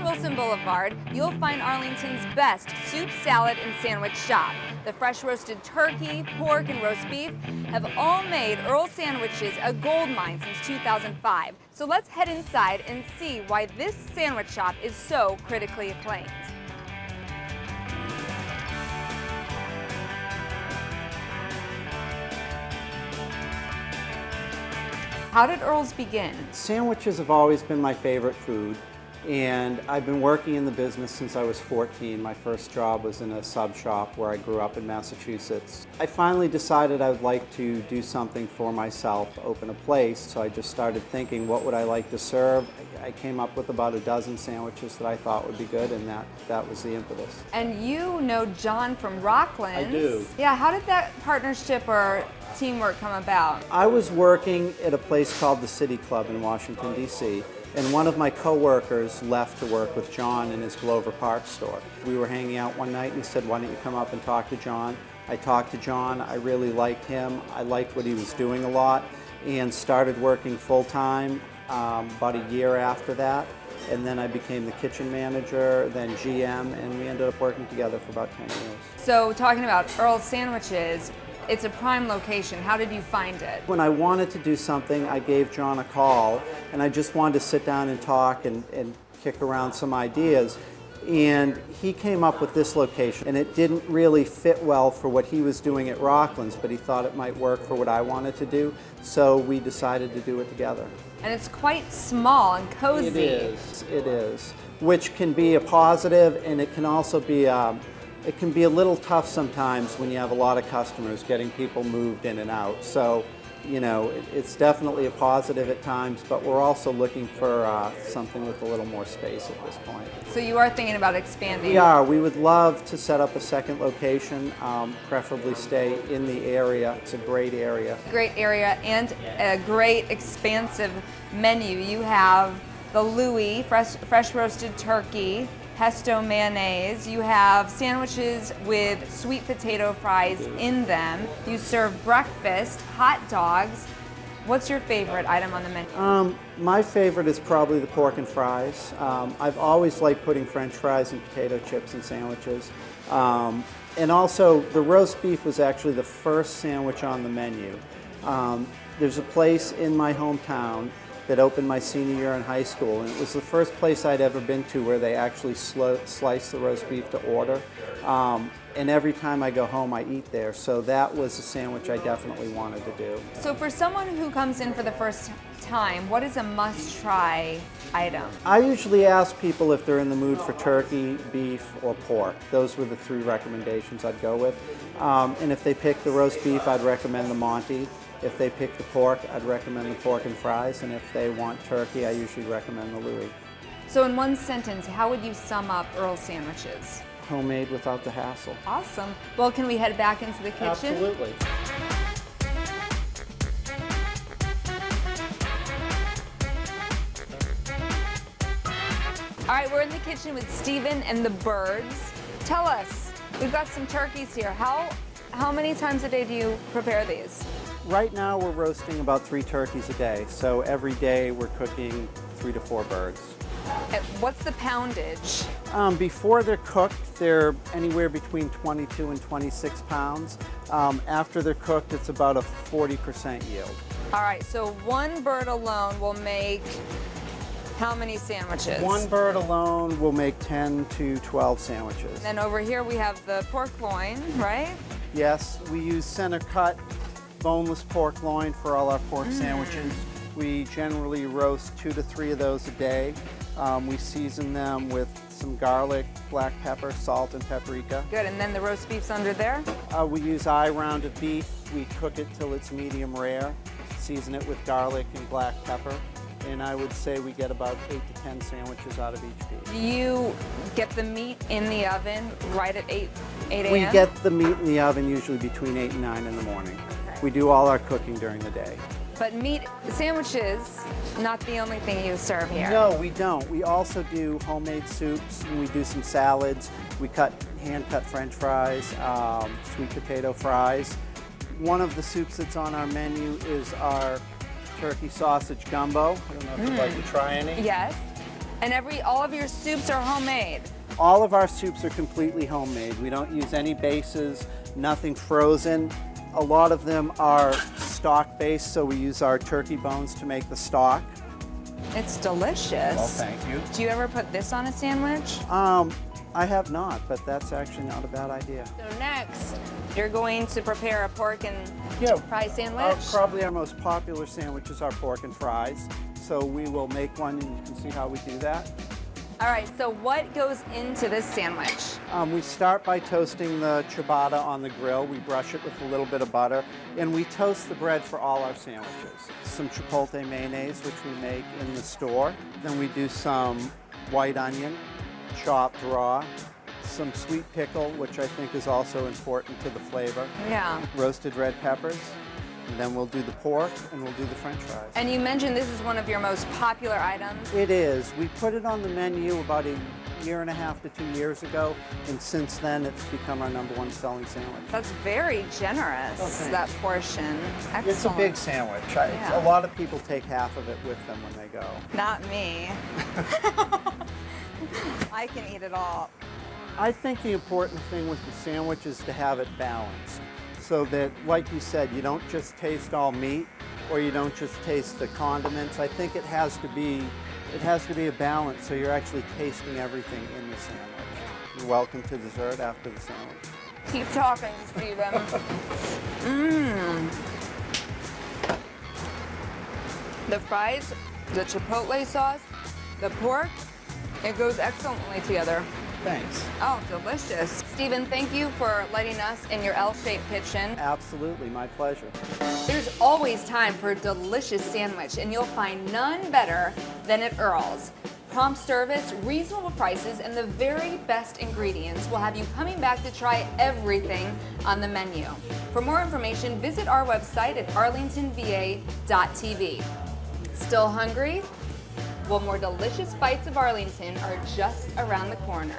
Wilson Boulevard, you'll find Arlington's best soup, salad, and sandwich shop. The fresh roasted turkey, pork, and roast beef have all made Earl sandwiches a gold mine since 2005. So let's head inside and see why this sandwich shop is so critically acclaimed. How did Earl's begin? Sandwiches have always been my favorite food, and I've been working in the business since I was 14. My first job was in a sub shop where I grew up in Massachusetts. I finally decided I would like to do something for myself, open a place, so I just started thinking, what would I like to serve? I came up with about a dozen sandwiches that I thought would be good, and that was the impetus. And you know John from Rockland. I do. Yeah, how did that partnership or teamwork come about? I was working at a place called the City Club in Washington, D.C., and one of my co-workers left to work with John in his Glover Park store. We were hanging out one night and he said, why don't you come up and talk to John? I talked to John, I really liked him, I liked what he was doing a lot, and started working full-time about a year after that. And then I became the kitchen manager, then GM, and we ended up working together for about 10 years. So talking about Earl's sandwiches, it's a prime location. How did you find it? When I wanted to do something, I gave John a call, and I just wanted to sit down and talk and kick around some ideas. And he came up with this location, and it didn't really fit well for what he was doing at Rockland's, but he thought it might work for what I wanted to do, so we decided to do it together. And it's quite small and cozy. It is, which can be a positive, and it can also be it can be a little tough sometimes when you have a lot of customers, getting people moved in and out. So, you know, it's definitely a positive at times, but we're also looking for something with a little more space at this point. So you are thinking about expanding? We are. We would love to set up a second location, preferably stay in the area. It's a great area. Great area and a great expansive menu. You have the Louis, fresh roasted turkey, pesto mayonnaise. You have sandwiches with sweet potato fries in them. You serve breakfast, hot dogs. What's your favorite item on the menu? My favorite is probably the pork and fries. I've always liked putting French fries and potato chips in sandwiches. And also, the roast beef was actually the first sandwich on the menu. There's a place in my hometown that opened my senior year in high school, and it was the first place I'd ever been to where they actually slice the roast beef to order. And every time I go home, I eat there. So that was a sandwich I definitely wanted to do. So for someone who comes in for the first time, what is a must-try item? I usually ask people if they're in the mood for turkey, beef, or pork. Those were the three recommendations I'd go with. And if they pick the roast beef, I'd recommend the Monty. If they pick the pork, I'd recommend the pork and fries. And if they want turkey, I usually recommend the Louis. So in one sentence, how would you sum up Earl's sandwiches? Homemade without the hassle. Awesome. Well, can we head back into the kitchen? Absolutely. All right, we're in the kitchen with Stephen and the birds. Tell us, we've got some turkeys here. How many times a day do you prepare these? Right now we're roasting about 3 turkeys a day. So every day we're cooking 3 to 4 birds. And what's the poundage? Before they're cooked, they're anywhere between 22 and 26 pounds. After they're cooked, it's about a 40% yield. All right, so one bird alone will make how many sandwiches? One bird alone will make 10 to 12 sandwiches. Then over here we have the pork loin, right? Yes, we use center cut boneless pork loin for all our pork sandwiches. We generally roast 2 to 3 of those a day. We season them with some garlic, black pepper, salt, and paprika. Good, and then the roast beef's under there? We use eye round of beef. We cook it till it's medium rare, season it with garlic and black pepper, and I would say we get about 8 to 10 sandwiches out of each piece. Do you get the meat in the oven right at 8 a.m.? We get the meat in the oven usually between 8 and 9 in the morning. Okay. We do all our cooking during the day. But meat sandwiches, not the only thing you serve here. No, we don't. We also do homemade soups, and we do some salads. We hand-cut French fries, sweet potato fries. One of the soups that's on our menu is our turkey sausage gumbo. I don't know if you'd like to try any. Yes. And all of your soups are homemade. All of our soups are completely homemade. We don't use any bases, nothing frozen. A lot of them are stock based, so we use our turkey bones to make the stock. It's delicious. Well, thank you. Do you ever put this on a sandwich? I have not, but that's actually not a bad idea. So next, you're going to prepare a pork and fry sandwich? Probably our most popular sandwich is our pork and fries. So we will make one and you can see how we do that. All right, so what goes into this sandwich? We start by toasting the ciabatta on the grill. We brush it with a little bit of butter, and we toast the bread for all our sandwiches. Some chipotle mayonnaise, which we make in the store. Then we do some white onion, chopped raw, some sweet pickle, which I think is also important to the flavor. Yeah. Roasted red peppers. And then we'll do the pork and we'll do the French fries. And you mentioned this is one of your most popular items. It is. We put it on the menu about a year and a half to 2 years ago, and since then it's become our #1 selling sandwich. That's very generous, that portion. Excellent. It's a big sandwich. Yeah. A lot of people take half of it with them when they go. Not me. I can eat it all. I think the important thing with the sandwich is to have it balanced. So that, like you said, you don't just taste all meat or you don't just taste the condiments. I think it has to be a balance so you're actually tasting everything in the sandwich. You're welcome to dessert after the sandwich. Keep talking, Stephen. The fries, the chipotle sauce, the pork, it goes excellently together. Thanks. Oh, delicious. Stephen, thank you for letting us in your L-shaped kitchen. Absolutely, my pleasure. There's always time for a delicious sandwich, and you'll find none better than at Earl's. Prompt service, reasonable prices, and the very best ingredients will have you coming back to try everything on the menu. For more information, visit our website at arlingtonva.tv. Still hungry? Well, more delicious bites of Arlington are just around the corner.